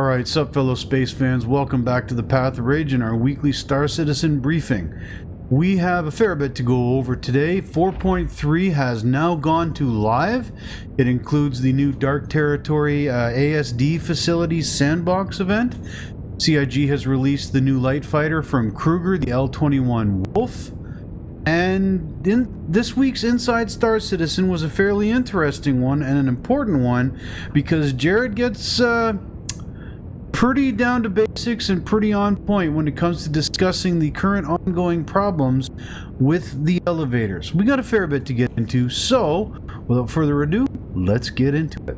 Alright, sup fellow space fans, welcome back to the Path of Rage and our weekly Star Citizen briefing. We have a fair bit to go over today. 4.3 has now gone to live. It includes the new Dark Territory ASD Facilities Sandbox event. CIG has released the new light fighter from Kruger, the L-21 Wolf. And this week's Inside Star Citizen was a fairly interesting one and an important one because Jared gets pretty down to basics and pretty on point when it comes to discussing the current ongoing problems with the elevators. We got a fair bit to get into, so without further ado, let's get into it.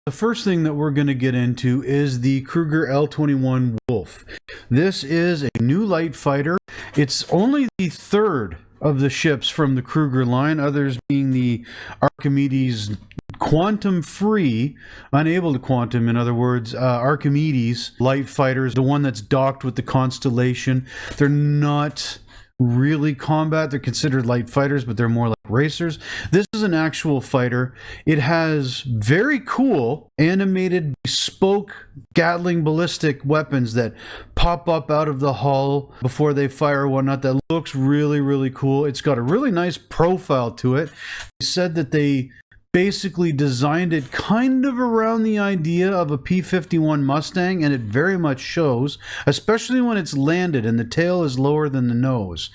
The first thing that we're going to get into is the Kruger L-21 Wolf. This is a new light fighter. It's only the third of the ships from the Kruger line, others being the Archimedes quantum-free, unable to quantum, in other words, Archimedes light fighters, the one that's docked with the Constellation. They're not really combat, they're considered light fighters, but they're more like racers. This is an actual fighter. It has very cool animated bespoke Gatling ballistic weapons that pop up out of the hull before they fire and whatnot. That looks really cool. It's got a really nice profile to it. They said that they basically designed it kind of around the idea of a P-51 Mustang, and it very much shows, especially when it's landed and the tail is lower than the nose.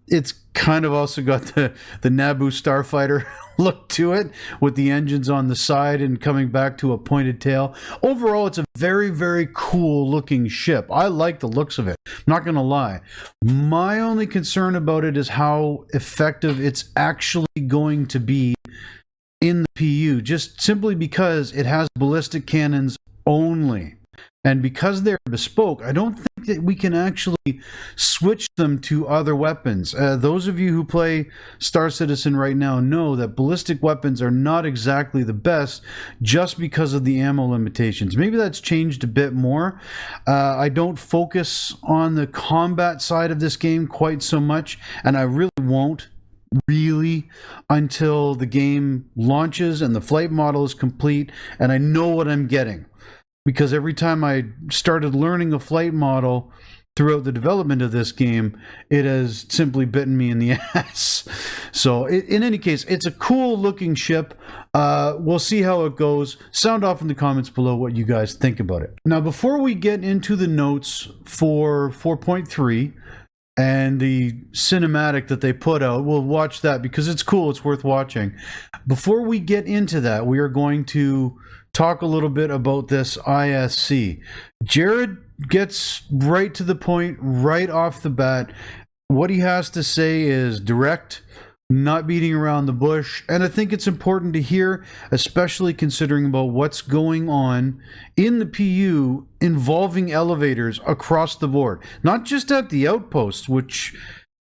It's kind of also got the Naboo Starfighter look to it, with the engines on the side and coming back to a pointed tail. Overall, it's a very cool looking ship. I like the looks of it, I'm not gonna lie. My only concern about it is how effective it's actually going to be in the PU, just simply because it has ballistic cannons only. And because they're bespoke, I don't think that we can actually switch them to other weapons. Those of you who play Star Citizen right now know that ballistic weapons are not exactly the best just because of the ammo limitations. Maybe that's changed a bit more. I don't focus on the combat side of this game quite so much, and I really won't until the game launches and the flight model is complete and I know what I'm getting. Because every time I started learning a flight model throughout the development of this game, it has simply bitten me in the ass. So in any case, it's a cool looking ship. We'll see how it goes. Sound off in the comments below what you guys think about it. Now, before we get into the notes for 4.3 and the cinematic that they put out, we'll watch that because it's cool, it's worth watching. Before we get into that, we are going to talk a little bit about this ISC. Jared gets right to the point, right off the bat. What he has to say is direct, not beating around the bush, and I think it's important to hear, especially considering about what's going on in the PU involving elevators across the board. Not just at the outposts, which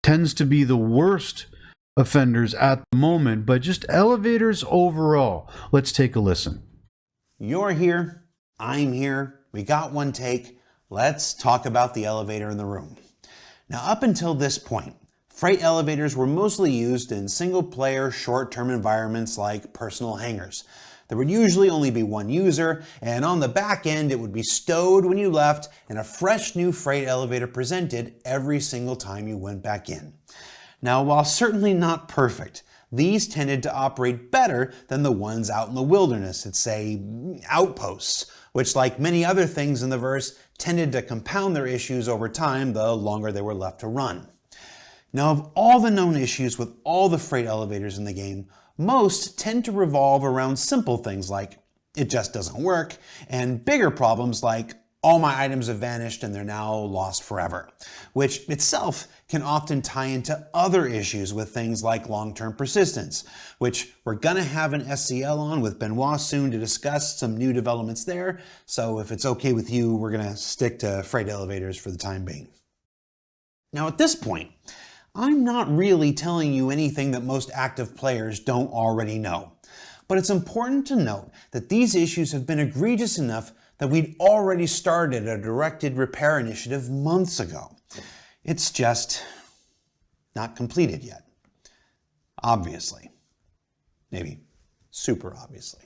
tends to be the worst offenders at the moment, but just elevators overall. Let's take a listen. You're here, I'm here, we got one take. Let's talk about the elevator in the room. Now, up until this point, freight elevators were mostly used in single-player, short-term environments like personal hangars. There would usually only be one user, and on the back end it would be stowed when you left and a fresh new freight elevator presented every single time you went back in. Now, while certainly not perfect, these tended to operate better than the ones out in the wilderness at, say, outposts, which, like many other things in the verse, tended to compound their issues over time the longer they were left to run. Now, of all the known issues with all the freight elevators in the game, most tend to revolve around simple things like it just doesn't work, and bigger problems like all my items have vanished and they're now lost forever, which itself can often tie into other issues with things like long-term persistence, which we're gonna have an SCL on with Benoit soon to discuss some new developments there. So if it's okay with you, we're gonna stick to freight elevators for the time being. Now, at this point, I'm not really telling you anything that most active players don't already know, but it's important to note that these issues have been egregious enough that we'd already started a directed repair initiative months ago. It's just not completed yet. Obviously. Maybe super obviously.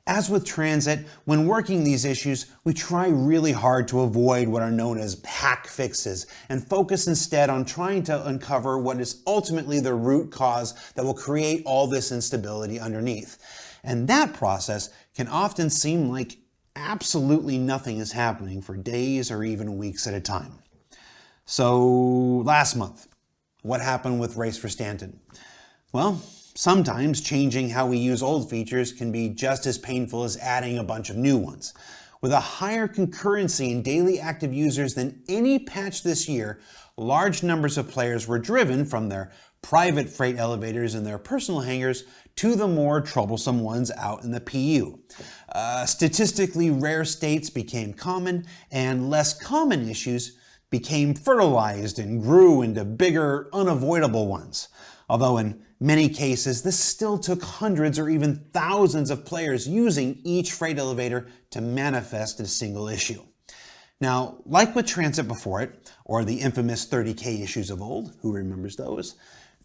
As with transit, when working these issues, we try really hard to avoid what are known as hack fixes and focus instead on trying to uncover what is ultimately the root cause that will create all this instability underneath. And that process can often seem like absolutely nothing is happening for days or even weeks at a time. So last month, what happened with Race for Stanton? Well, sometimes changing how we use old features can be just as painful as adding a bunch of new ones. With a higher concurrency in daily active users than any patch this year, large numbers of players were driven from their private freight elevators in their personal hangars to the more troublesome ones out in the PU. Statistically rare states became common, and less common issues became fertilized and grew into bigger, unavoidable ones. Although in many cases, this still took hundreds or even thousands of players using each freight elevator to manifest a single issue. Now, like with transit before it, or the infamous 30K issues of old, who remembers those?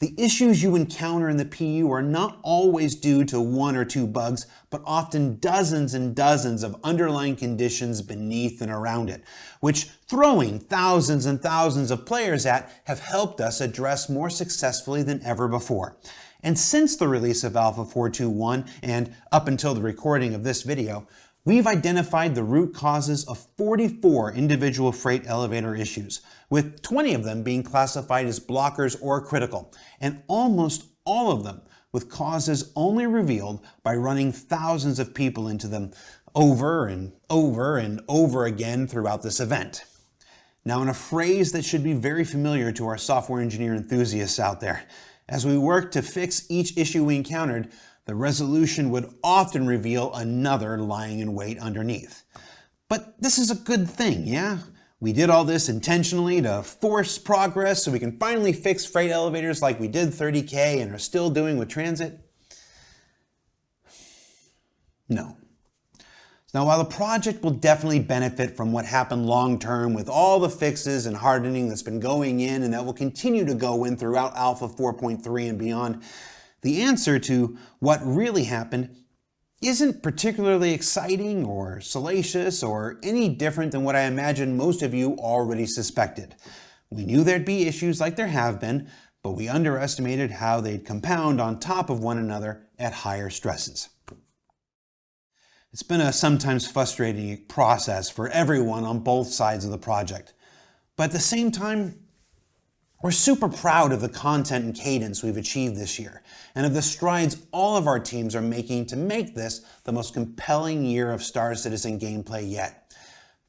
The issues you encounter in the PU are not always due to one or two bugs, but often dozens and dozens of underlying conditions beneath and around it, which throwing thousands and thousands of players at have helped us address more successfully than ever before. And since the release of Alpha 4.2.1 and up until the recording of this video, we've identified the root causes of 44 individual freight elevator issues, with 20 of them being classified as blockers or critical, and almost all of them with causes only revealed by running thousands of people into them over and over and over again throughout this event. Now, in a phrase that should be very familiar to our software engineer enthusiasts out there, as we work to fix each issue we encountered, the resolution would often reveal another lying in wait underneath. But this is a good thing, yeah? We did all this intentionally to force progress so we can finally fix freight elevators like we did 30K and are still doing with transit? No. Now, while the project will definitely benefit from what happened long term with all the fixes and hardening that's been going in and that will continue to go in throughout Alpha 4.3 and beyond, the answer to what really happened isn't particularly exciting or salacious or any different than what I imagine most of you already suspected. We knew there'd be issues like there have been, but we underestimated how they'd compound on top of one another at higher stresses. It's been a sometimes frustrating process for everyone on both sides of the project, but at the same time, we're super proud of the content and cadence we've achieved this year, and of the strides all of our teams are making to make this the most compelling year of Star Citizen gameplay yet.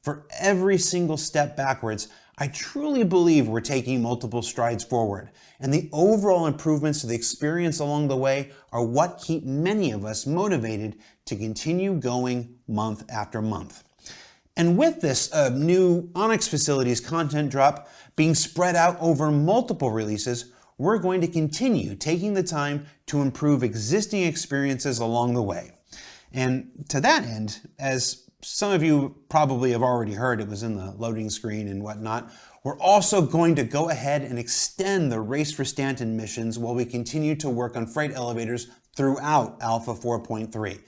For every single step backwards, I truly believe we're taking multiple strides forward, and the overall improvements to the experience along the way are what keep many of us motivated to continue going month after month. And with this new Onyx Facilities content drop being spread out over multiple releases, we're going to continue taking the time to improve existing experiences along the way. And to that end, as some of you probably have already heard, it was in the loading screen and whatnot, we're also going to go ahead and extend the Race for Stanton missions while we continue to work on freight elevators throughout Alpha 4.3.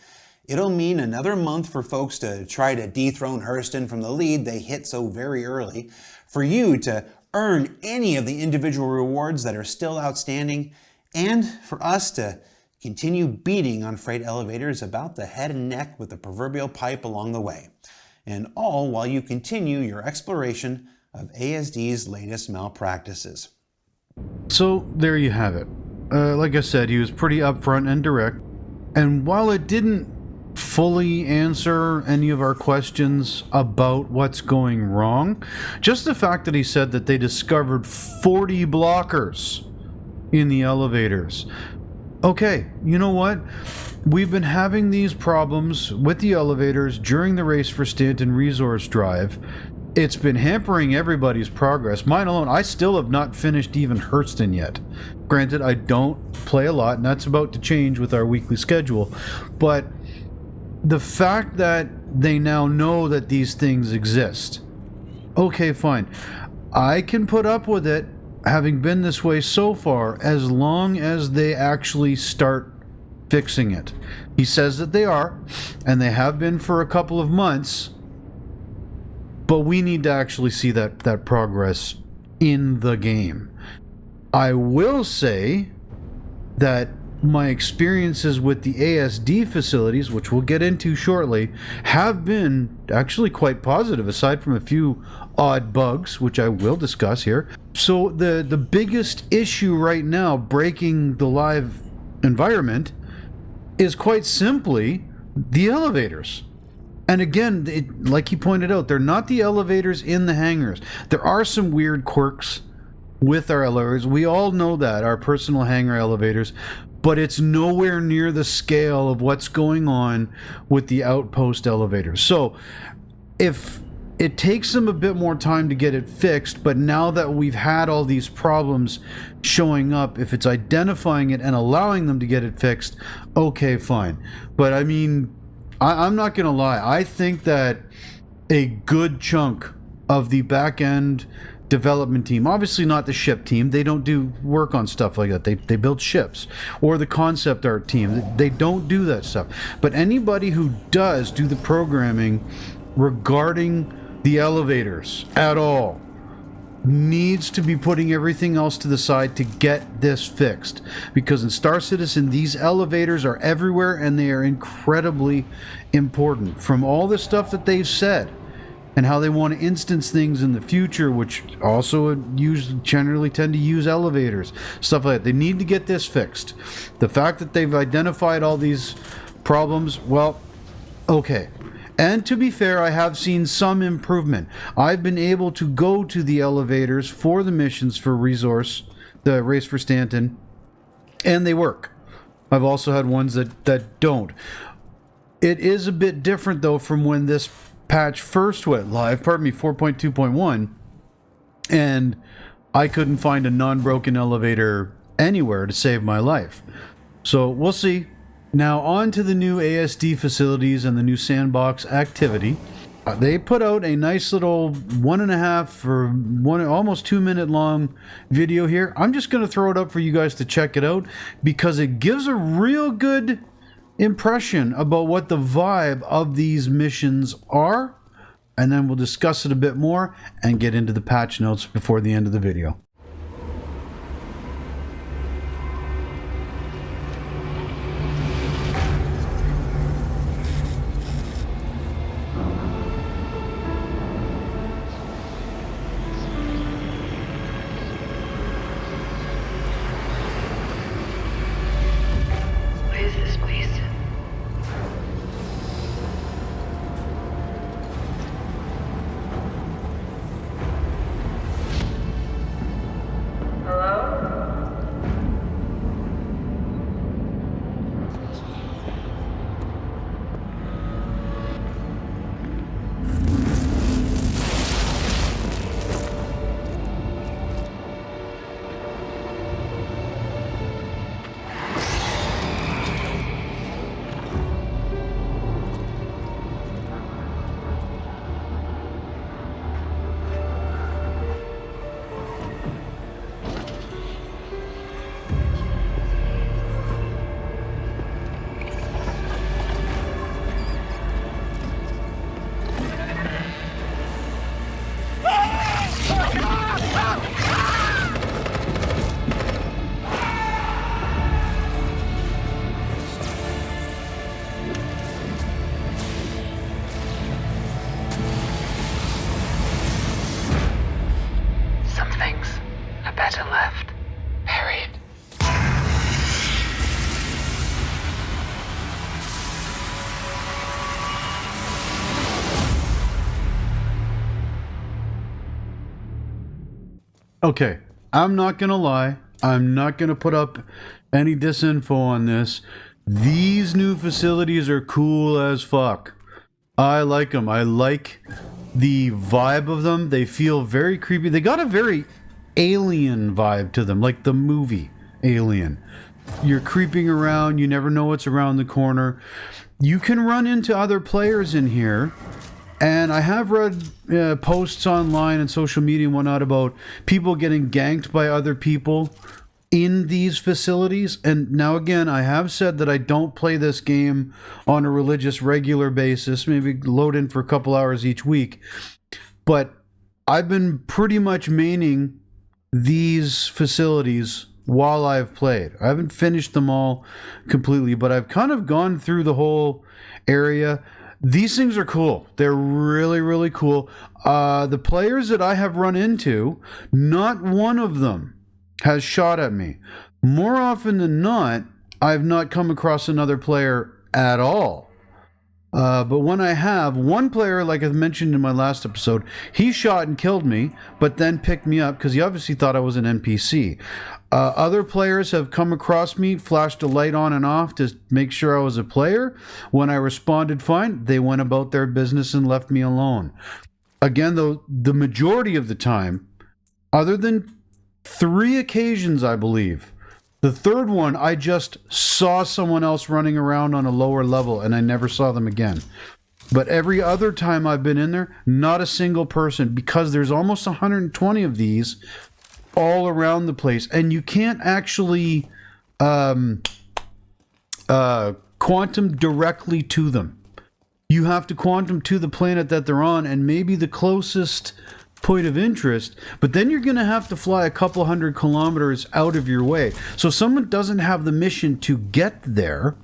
It'll mean another month for folks to try to dethrone Hurston from the lead they hit so very early, for you to earn any of the individual rewards that are still outstanding, and for us to continue beating on freight elevators about the head and neck with the proverbial pipe along the way. And all while you continue your exploration of ASD's latest malpractices. So there you have it. Like I said, he was pretty upfront and direct. And while it didn't fully answer any of our questions about what's going wrong, just the fact that he said that they discovered 40 blockers in the elevators. Okay, you know what? We've been having these problems with the elevators during the Race for Stanton resource drive. It's been hampering everybody's progress. Mine alone, I still have not finished even Hurston yet. Granted, I don't play a lot, and that's about to change with our weekly schedule. But the fact that they now know that these things exist. Okay, fine. I can put up with it, having been this way so far, as long as they actually start fixing it. He says that they are, and they have been for a couple of months, but we need to actually see that progress in the game. I will say that my experiences with the ASD facilities, which we'll get into shortly, have been actually quite positive, aside from a few odd bugs, which I will discuss here. So the biggest issue right now breaking the live environment is quite simply the elevators. And again, like he pointed out, they're not the elevators in the hangars. There are some weird quirks with our elevators. We all know that, our personal hangar elevators, but it's nowhere near the scale of what's going on with the outpost elevators. So if it takes them a bit more time to get it fixed, but now that we've had all these problems showing up, if it's identifying it and allowing them to get it fixed, okay, fine. But I mean, I'm not going to lie. I think that a good chunk of the back-end development team, obviously not the ship team, they don't do work on stuff like that, they build ships, or the concept art team, they don't do that stuff, but anybody who does do the programming regarding the elevators at all needs to be putting everything else to the side to get this fixed, because in Star Citizen these elevators are everywhere and they are incredibly important. From all the stuff that they've said and how they want to instance things in the future, which also generally tend to use elevators, stuff like that. They need to get this fixed. The fact that they've identified all these problems, well, okay. And to be fair, I have seen some improvement. I've been able to go to the elevators for the missions for Resource, the Race for Stanton, and they work. I've also had ones that don't. It is a bit different, though, from when this patch first went live, 4.2.1, and I couldn't find a non-broken elevator anywhere to save my life. So we'll see. Now on to the new ASD facilities and the new sandbox activity. They put out a nice little 1.5 or almost 2 minute long video here. I'm just going to throw it up for you guys to check it out, because it gives a real good impression about what the vibe of these missions are, and then we'll discuss it a bit more and get into the patch notes before the end of the video. Okay, I'm not gonna lie. I'm not gonna put up any disinfo on this. These new facilities are cool as fuck. I like them. I like the vibe of them. They feel very creepy. They got a very Alien vibe to them, like the movie Alien. You're creeping around. You never know what's around the corner. you can run into other players in here. And I have read posts online and social media and whatnot about people getting ganked by other people in these facilities. And now, again, I have said that I don't play this game on a religious regular basis, maybe load in for a couple hours each week. But I've been pretty much maining these facilities while I've played. I haven't finished them all completely, but I've kind of gone through the whole area. These things are cool. They're really, really cool. The players that I have run into, not one of them has shot at me. More often than not, I've not come across another player at all. But when I have, one player, like I mentioned in my last episode, he shot and killed me, but then picked me up because he obviously thought I was an NPC. Other players have come across me, flashed a light on and off to make sure I was a player. When I responded fine, they went about their business and left me alone. Again, though, the majority of the time, other than 3 occasions, I believe, the third one, I just saw someone else running around on a lower level and I never saw them again. But every other time I've been in there, not a single person, because there's almost 120 of these all around the place, and you can't actually quantum directly to them. You have to quantum to the planet that they're on and maybe the closest point of interest, but then you're going to have to fly a couple 100 kilometers out of your way. So if someone doesn't have the mission to get there,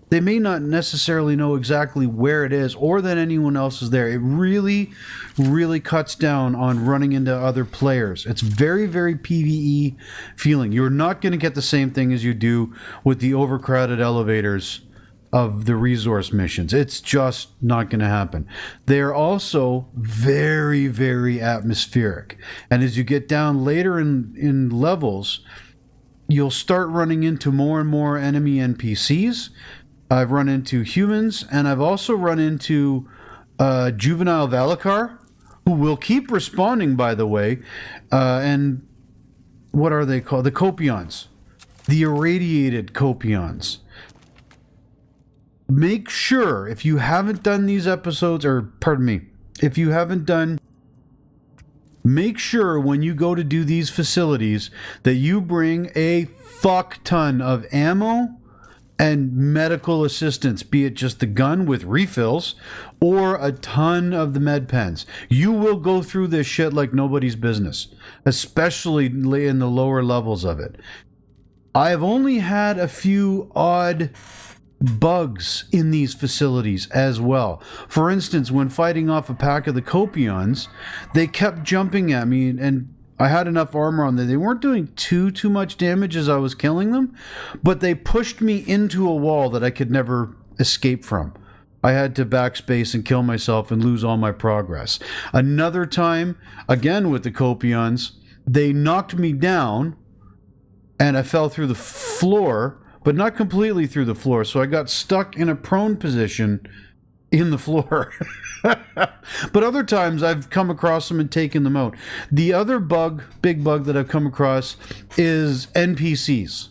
they may not necessarily know exactly where it is or that anyone else is there. It really, really cuts down on running into other players. It's very, very PvE feeling. You're not going to get the same thing as you do with the overcrowded elevators of the resource missions. It's just not going to happen. They're also very, very atmospheric. And as you get down later in levels, you'll start running into more and more enemy NPCs. I've run into humans, and I've also run into juvenile Valakar, who will keep responding, by the way. And what are they called? The Copions. The irradiated Copions. Make sure, if you haven't done these episodes, or pardon me, if you haven't done, make sure when you go to do these facilities that you bring a fuck ton of ammo and medical assistance, be it just the gun with refills or a ton of the med pens. You will go through this shit like nobody's business, especially in the lower levels of it. I've only had a few odd bugs in these facilities as well. For instance, when fighting off a pack of the Copions, they kept jumping at me, and I had enough armor on them. They weren't doing too much damage as I was killing them, but they pushed me into a wall that I could never escape from. I had to backspace and kill myself and lose all my progress. Another time, again with the Copions, they knocked me down and I fell through the floor, but not completely through the floor, so I got stuck in a prone position in the floor. But other times I've come across them and taken them out. The other big bug that I've come across is NPCs.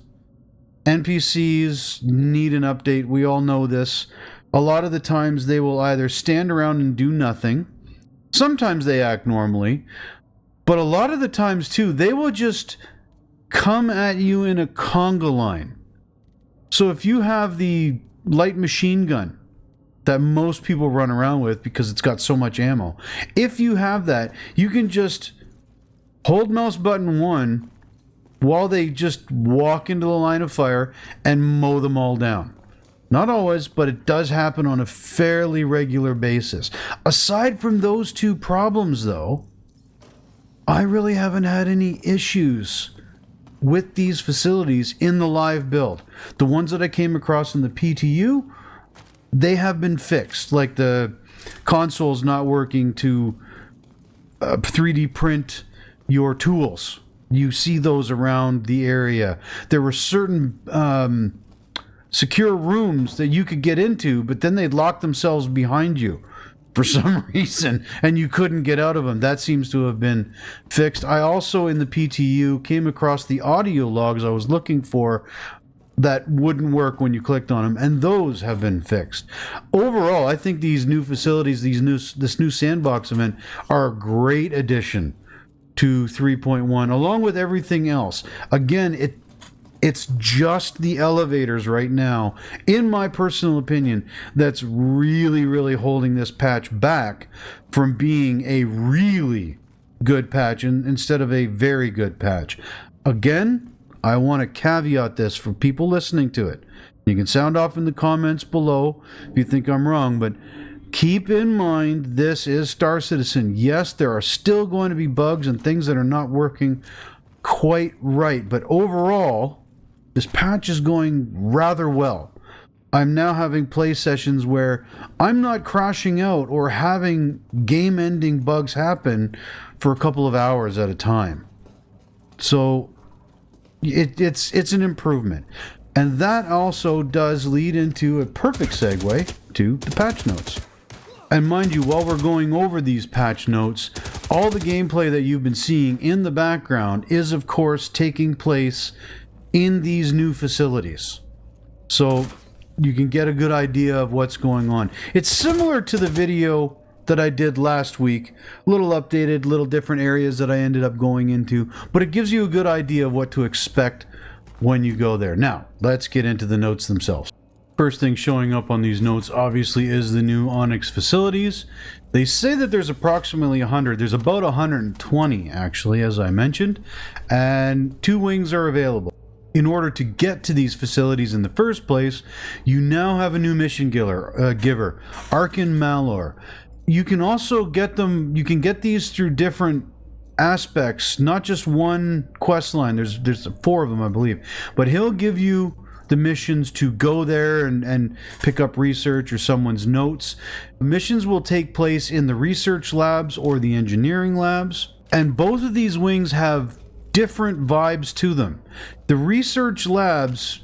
NPCs need an update. We all know this. A lot of the times they will either stand around and do nothing. Sometimes they act normally. But a lot of the times too, they will just come at you in a conga line. So if you have the light machine gun that most people run around with because it's got so much ammo, if you have that, you can just hold mouse button 1 while they just walk into the line of fire and mow them all down. Not always, but it does happen on a fairly regular basis. Aside from those 2 problems, though, I really haven't had any issues with these facilities in the live build. The ones that I came across in the PTU, they have been fixed, like the console's not working to 3D print your tools. You see those around the area. There were certain secure rooms that you could get into, but then they'd lock themselves behind you for some reason, and you couldn't get out of them. That seems to have been fixed. I also, in the PTU, came across the audio logs I was looking for that wouldn't work when you clicked on them, and those have been fixed. Overall, I think these new facilities, this new sandbox event, are a great addition to 3.1, along with everything else. Again, it's just the elevators right now, in my personal opinion, that's really, really holding this patch back from being a really good patch instead of a very good patch. Again, I want to caveat this for people listening to it. You can sound off in the comments below if you think I'm wrong, but keep in mind this is Star Citizen. Yes, there are still going to be bugs and things that are not working quite right, but overall, this patch is going rather well. I'm now having play sessions where I'm not crashing out or having game-ending bugs happen for a couple of hours at a time. So it's an improvement. And that also does lead into a perfect segue to the patch notes. And mind you, while we're going over these patch notes, all the gameplay that you've been seeing in the background is, of course, taking place in these new facilities. So you can get a good idea of what's going on. It's similar to the video that I did last week, a little updated, little different areas that I ended up going into, but it gives you a good idea of what to expect when you go there. Now, let's get into the notes themselves. First thing showing up on these notes, obviously, is the new Onyx facilities. They say that there's approximately 100. There's about 120, actually, as I mentioned, and 2 wings are available. In order to get to these facilities in the first place, you now have a new mission giver, Arkin Malor. You can also get them, you can get these through different aspects, not just one quest line. There's 4 of them, I believe. But he'll give you the missions to go there and pick up research or someone's notes. Missions will take place in the research labs or the engineering labs. And both of these wings have different vibes to them. The research labs,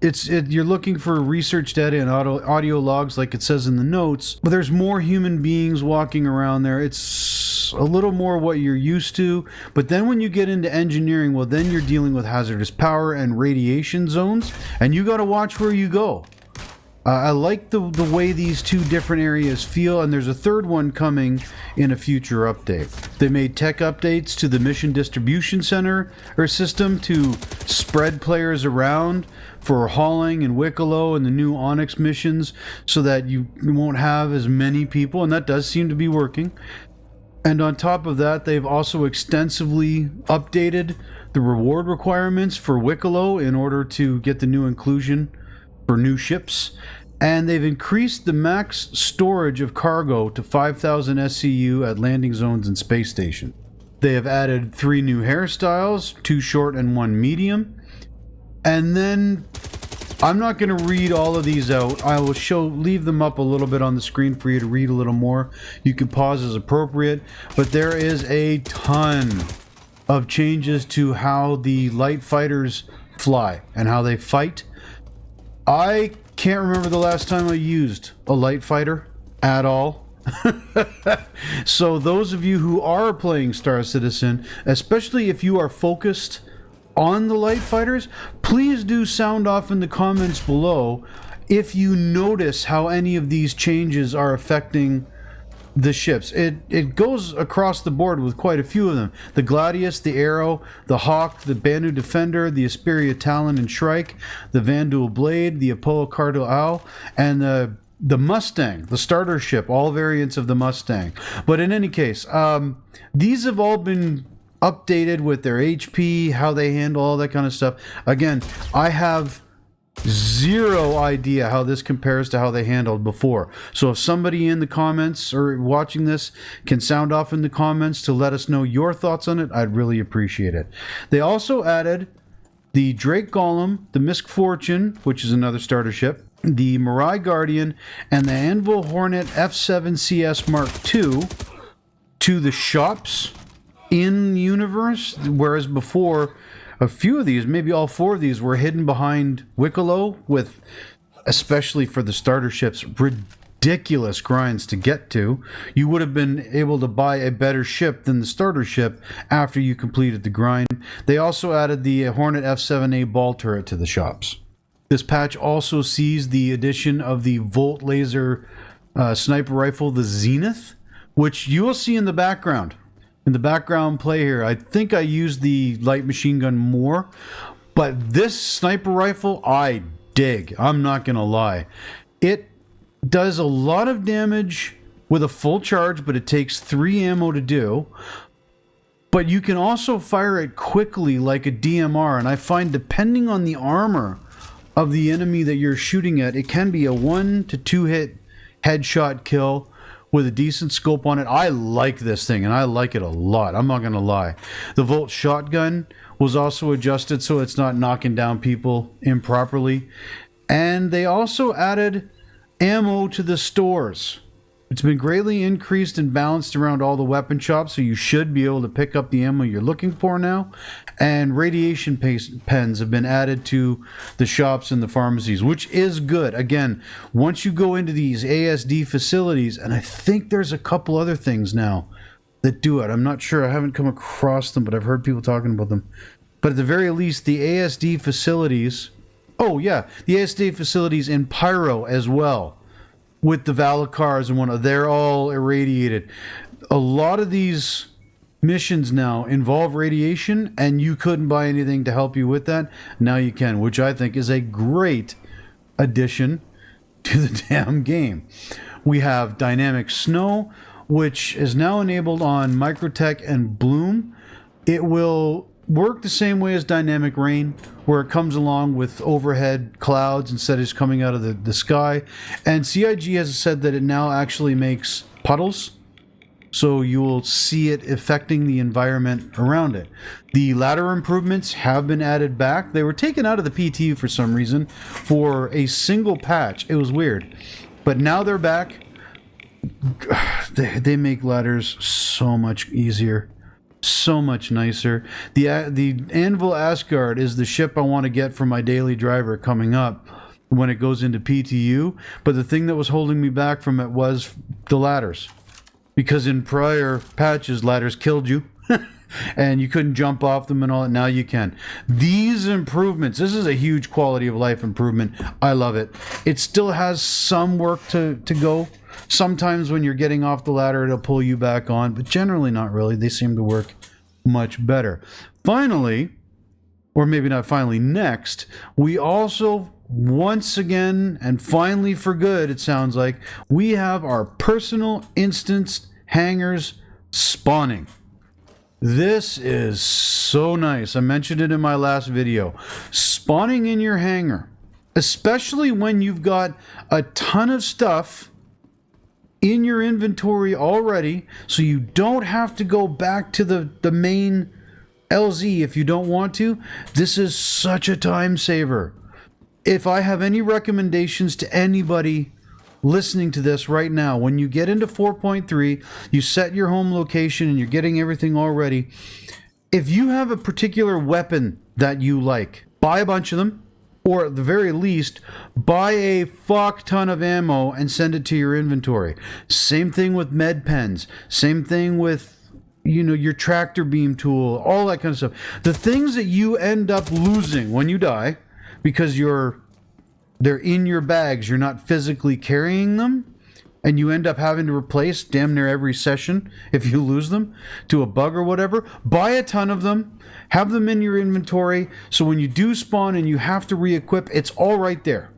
you're looking for research data and audio logs like it says in the notes, but there's more human beings walking around there. It's a little more what you're used to, but then when you get into engineering, well, then you're dealing with hazardous power and radiation zones, and you got to watch where you go. I like the way these 2 different areas feel, and there's a 3rd one coming in a future update. They made tech updates to the mission distribution center or system to spread players around for hauling and Wicklow and the new Onyx missions so that you won't have as many people, and that does seem to be working. And on top of that, they've also extensively updated the reward requirements for Wicklow in order to get the new inclusion for new ships, and they've increased the max storage of cargo to 5,000 SCU at landing zones and space stations. They have added 3 new hairstyles, 2 short and 1 medium. And then I'm not going to read all of these out. I will leave them up a little bit on the screen for you to read a little more. You can pause as appropriate, but there is a ton of changes to how the light fighters fly and how they fight. I can't remember the last time I used a light fighter at all. So those of you who are playing Star Citizen, especially if you are focused on the light fighters, please do sound off in the comments below if you notice how any of these changes are affecting the ships. It goes across the board with quite a few of them. The Gladius, the Arrow, the Hawk, the Banu Defender, the Asperia Talon and Shrike, the Vandal Blade, the Apollo Cardo Owl, and the Mustang, the starter ship, all variants of the Mustang. But in any case, these have all been updated with their HP, how they handle all that kind of stuff. Again, I have zero idea how this compares to how they handled before. So if somebody in the comments or watching this can sound off in the comments to let us know your thoughts on it, I'd really appreciate it. They also added the Drake Golem, the Misk Fortune, which is another starter ship, the Mirai Guardian, and the Anvil Hornet F7 CS Mark II to the shops in universe, whereas before a few of these, maybe all 4 of these, were hidden behind Wicklow with, especially for the starter ships, ridiculous grinds to get to. You would have been able to buy a better ship than the starter ship after you completed the grind. They also added the Hornet F7A ball turret to the shops. This patch also sees the addition of the Volt laser sniper rifle, the Zenith, which you will see in the background. In the background play here, I think I used the light machine gun more, but this sniper rifle, I dig. I'm not going to lie. It does a lot of damage with a full charge, but it takes 3 ammo to do. But you can also fire it quickly like a DMR, and I find depending on the armor of the enemy that you're shooting at, it can be a 1 to 2 hit headshot kill with a decent scope on it. I like this thing, and I like it a lot. I'm not going to lie. The Volt shotgun was also adjusted so it's not knocking down people improperly. And they also added ammo to the stores. It's been greatly increased and balanced around all the weapon shops, so you should be able to pick up the ammo you're looking for now. And radiation pens have been added to the shops and the pharmacies, which is good. Again, once you go into these ASD facilities, and I think there's a couple other things now that do it. I'm not sure. I haven't come across them, but I've heard people talking about them. But at the very least, the ASD facilities... Oh, yeah. The ASD facilities in Pyro as well, with the Valakars and whatnot, they're all irradiated. A lot of these missions now involve radiation, and you couldn't buy anything to help you with that. Now you can, which I think is a great addition to the damn game. We have Dynamic Snow, which is now enabled on Microtech and Bloom. It will work the same way as Dynamic Rain, where it comes along with overhead clouds instead of just coming out of the sky. And CIG has said that it now actually makes puddles, so you will see it affecting the environment around it. The ladder improvements have been added back. They were taken out of the PTU for some reason for a single patch. It was weird. But now they're back. They make ladders so much easier. So much nicer. The Anvil Asgard is the ship I want to get for my daily driver coming up when it goes into PTU, but the thing that was holding me back from it was the ladders, because in prior patches ladders killed you and you couldn't jump off them and all that. Now you can. These improvements, this is a huge quality of life improvement. I love it. It still has some work to go. Sometimes when you're getting off the ladder, it'll pull you back on, but generally not really. They seem to work much better. Finally, or maybe not finally, next, we also, once again, and finally for good, it sounds like, we have our personal instance hangars spawning. This is so nice. I mentioned it in my last video. Spawning in your hangar, especially when you've got a ton of stuff in your inventory already, so you don't have to go back to the main LZ if you don't want to. This is such a time saver. If I have any recommendations to anybody listening to this right now, when you get into 4.3, you set your home location and you're getting everything all ready. If you have a particular weapon that you like, buy a bunch of them, or at the very least, buy a fuck ton of ammo and send it to your inventory. Same thing with med pens. Same thing with, you know, your tractor beam tool, all that kind of stuff. The things that you end up losing when you die, because they're in your bags, you're not physically carrying them, and you end up having to replace damn near every session if you lose them to a bug or whatever, buy a ton of them. Have them in your inventory, so when you do spawn and you have to re-equip, it's all right there.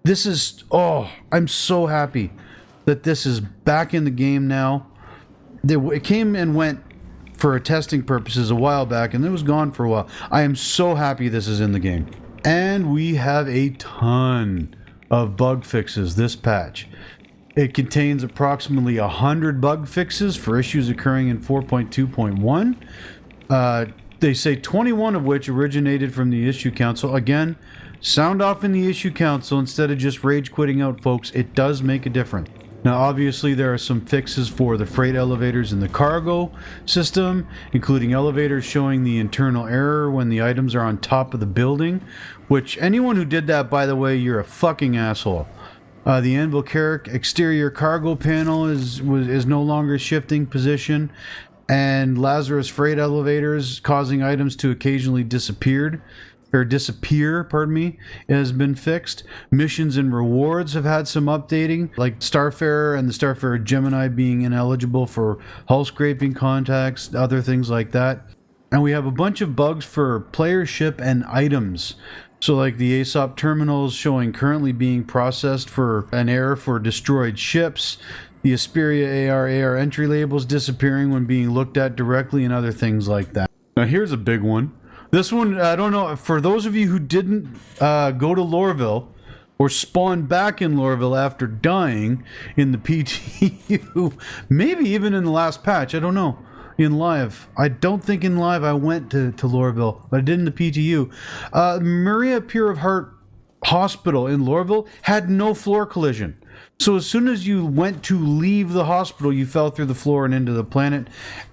This is, oh, I'm so happy that this is back in the game now. It came and went for testing purposes a while back, and it was gone for a while. I am so happy this is in the game. And we have a ton of bug fixes this patch. It contains approximately 100 bug fixes for issues occurring in 4.2.1. They say 21 of which originated from the issue council. Again, sound off in the issue council instead of just rage quitting out, folks. It does make a difference. Now, obviously, there are some fixes for the freight elevators in the cargo system, including elevators showing the internal error when the items are on top of the building, which anyone who did that, by the way, you're a fucking asshole. The Anvil Carrick exterior cargo panel is no longer shifting position, and Lazarus freight elevators causing items to occasionally disappear or disappear, pardon me, has been fixed. Missions and rewards have had some updating, like Starfarer and the Starfarer Gemini being ineligible for hull scraping contacts, other things like that. And we have a bunch of bugs for player ship and items. So like the ASOP terminals showing currently being processed for an error for destroyed ships, the Asperia AR entry labels disappearing when being looked at directly, and other things like that. Now here's a big one. This one, I don't know, for those of you who didn't go to Lorville or spawn back in Lorville after dying in the PTU, maybe even in the last patch, I don't know. In live, I don't think in live I went to Lorville, but I did in the PTU. Maria Pure of Heart Hospital in Lorville had no floor collision. So as soon as you went to leave the hospital, you fell through the floor and into the planet,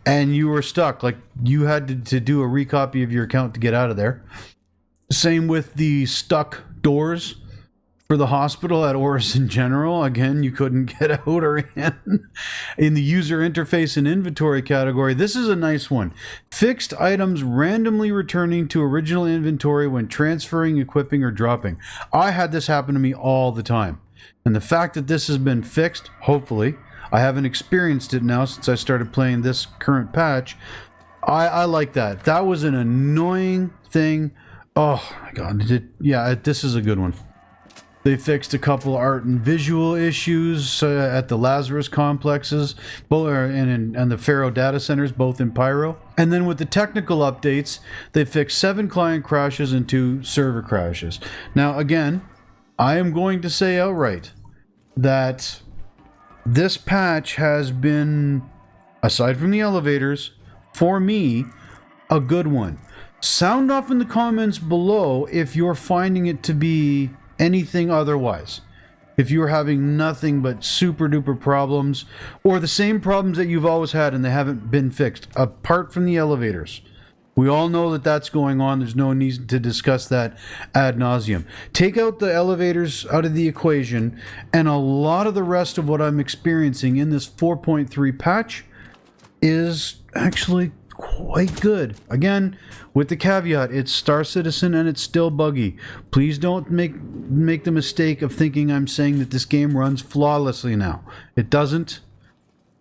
and you were stuck. Like, you had to do a recopy of your account to get out of there. Same with the stuck doors for the hospital at Oris in general. Again, you couldn't get out or in. In the user interface and inventory category, this is a nice one. Fixed items randomly returning to original inventory when transferring, equipping, or dropping. I had this happen to me all the time. And the fact that this has been fixed, hopefully, I haven't experienced it now since I started playing this current patch. I like that. That was an annoying thing. Oh my god. This is a good one. They fixed a couple art and visual issues at the Lazarus complexes, both and the Faro data centers, both in Pyro. And then with the technical updates, they fixed 7 client crashes and 2 server crashes. Now, again, I am going to say outright that this patch has been, aside from the elevators, for me, a good one. Sound off in the comments below if you're finding it to be anything otherwise. If you're having nothing but super duper problems, or the same problems that you've always had and they haven't been fixed, apart from the elevators. We all know that that's going on. There's no need to discuss that ad nauseum. Take out the elevators out of the equation, and a lot of the rest of what I'm experiencing in this 4.3 patch is actually quite good. Again, with the caveat, it's Star Citizen and it's still buggy. Please don't make the mistake of thinking I'm saying that this game runs flawlessly now. It doesn't.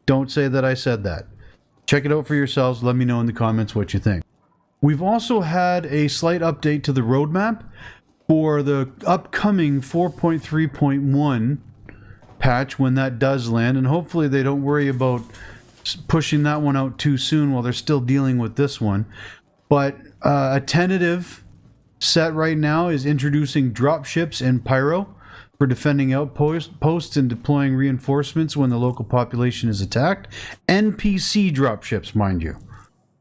Don't say that I said that. Check it out for yourselves. Let me know in the comments what you think. We've also had a slight update to the roadmap for the upcoming 4.3.1 patch when that does land, and hopefully they don't worry about pushing that one out too soon while they're still dealing with this one. But a tentative set right now is introducing dropships in Pyro for defending outposts and deploying reinforcements when the local population is attacked. NPC dropships, mind you.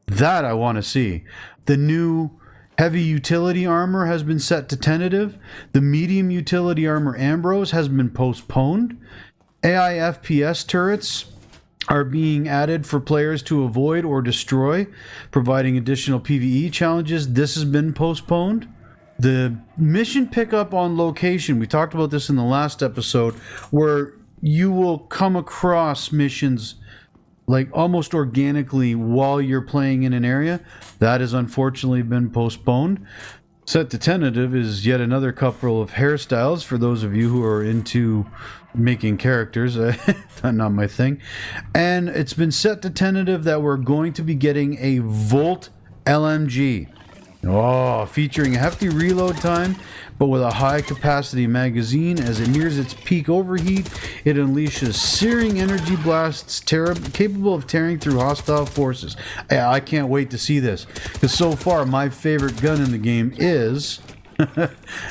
That I want to see. The new heavy utility armor has been set to tentative. The medium utility armor Ambrose has been postponed. AI FPS turrets are being added for players to avoid or destroy, providing additional PvE challenges. This has been postponed. The mission pickup on location, we talked about this in the last episode, where you will come across missions like almost organically while you're playing in an area. That has unfortunately been postponed. Set to tentative is yet another couple of hairstyles for those of you who are into making characters. Not my thing. And it's been set to tentative that we're going to be getting a Volt LMG. Oh, featuring a hefty reload time, but with a high capacity magazine. As it nears its peak overheat, it unleashes searing energy blasts capable of tearing through hostile forces. I can't wait to see this, because so far my favorite gun in the game is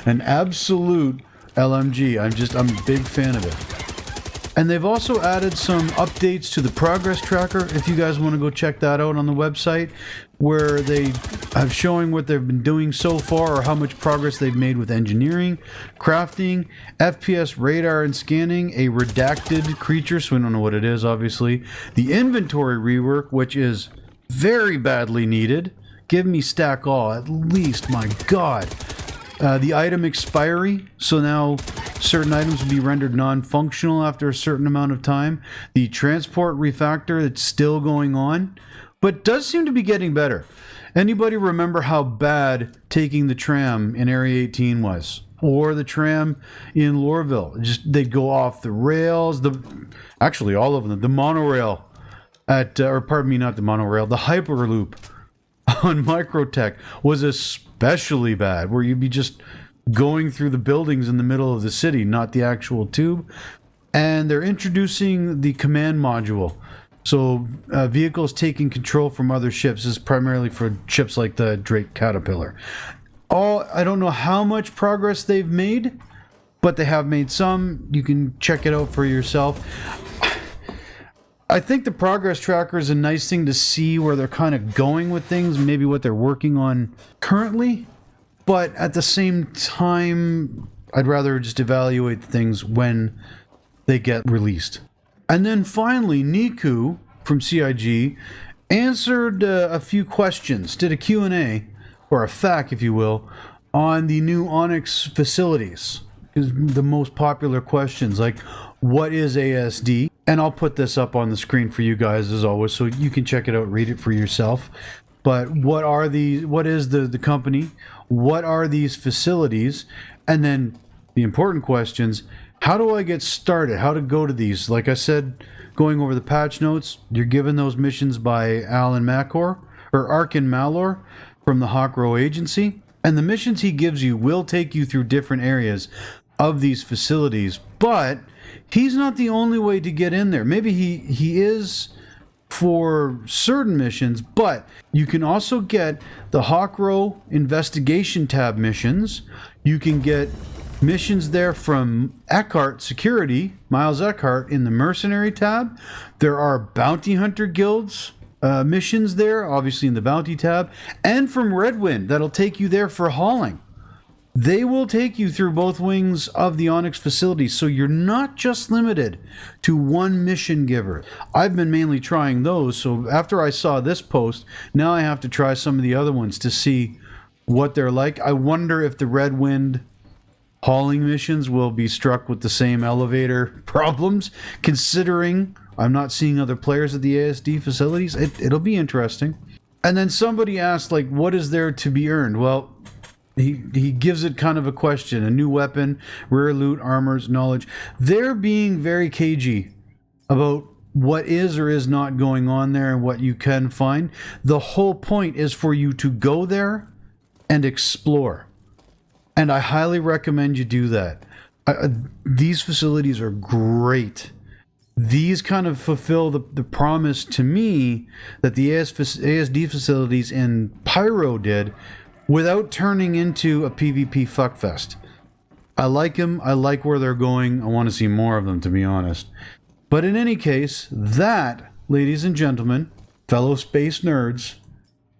an absolute LMG. I'm a big fan of it. And they've also added some updates to the progress tracker, if you guys want to go check that out on the website, where they have showing what they've been doing so far or how much progress they've made with engineering, crafting, FPS radar and scanning, a redacted creature, so we don't know what it is, obviously, the inventory rework, which is very badly needed. Give me stack all, at least, my god. The item expiry, so now certain items will be rendered non-functional after a certain amount of time. The transport refactor, that's still going on, but does seem to be getting better. Anybody remember how bad taking the tram in Area 18 was? Or the tram in Lorville? They'd go off the rails. Actually, all of them. The monorail or pardon me, not the monorail, the Hyperloop on Microtech was especially bad, where you'd be just going through the buildings in the middle of the city, not the actual tube. And they're introducing the command module. So vehicles taking control from other ships is primarily for ships like the Drake Caterpillar. I don't know how much progress they've made, but they have made some. You can check it out for yourself. I think the progress tracker is a nice thing to see where they're kind of going with things, maybe what they're working on currently. But at the same time, I'd rather just evaluate things when they get released. And then finally, Niku from CIG answered a few questions, did a Q&A, or a FAQ, if you will, on the new Onyx facilities. The most popular questions, like what is ASD? And I'll put this up on the screen for you guys as always, so you can check it out, read it for yourself. But what is the company? What are these facilities? And then the important questions, how do I get started? How to go to these? Like I said, going over the patch notes, you're given those missions by Arkin Malor from the Hawkrow Agency. And the missions he gives you will take you through different areas of these facilities. But he's not the only way to get in there. Maybe he is for certain missions, but you can also get the Hawkrow Investigation tab missions. You can get missions there from Eckhart Security, Miles Eckhart, in the Mercenary tab. There are Bounty Hunter Guilds missions there, obviously in the Bounty tab, and from Redwind, that'll take you there for hauling. They will take you through both wings of the Onyx facility, so you're not just limited to one mission giver. I've been mainly trying those, so after I saw this post, now I have to try some of the other ones to see what they're like. I wonder if the Redwind hauling missions will be struck with the same elevator problems, considering I'm not seeing other players at the ASD facilities. It'll be interesting. And then somebody asked, like, what is there to be earned? Well, he gives it kind of a question. A new weapon, rare loot, armors, knowledge. They're being very cagey about what is or is not going on there and what you can find. The whole point is for you to go there and explore. And I highly recommend you do that. These facilities are great. These kind of fulfill the promise to me that the ASD facilities in Pyro did, without turning into a PvP fuckfest. I like them. I like where they're going. I want to see more of them, to be honest. But in any case, that, ladies and gentlemen, fellow space nerds,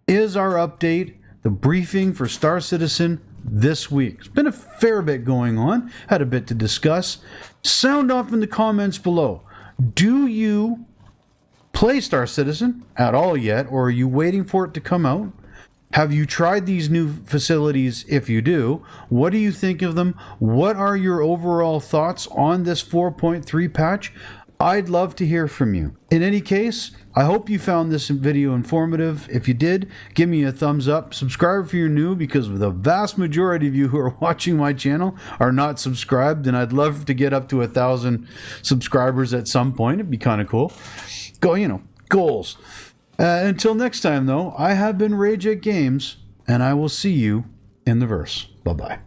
is our update, the briefing for Star Citizen this week. It's been a fair bit going on. Had a bit to discuss. Sound off in the comments below. Do you play Star Citizen at all yet, or are you waiting for it to come out? Have you tried these new facilities? If you do, what do you think of them? What are your overall thoughts on this 4.3 patch? I'd love to hear from you. In any case, I hope you found this video informative. If you did, give me a thumbs up. Subscribe if you're new, because the vast majority of you who are watching my channel are not subscribed, and I'd love to get up to 1,000 subscribers at some point. It'd be kind of cool. Goals. Until next time, though, I have been Rage at Games, and I will see you in the verse. Bye-bye.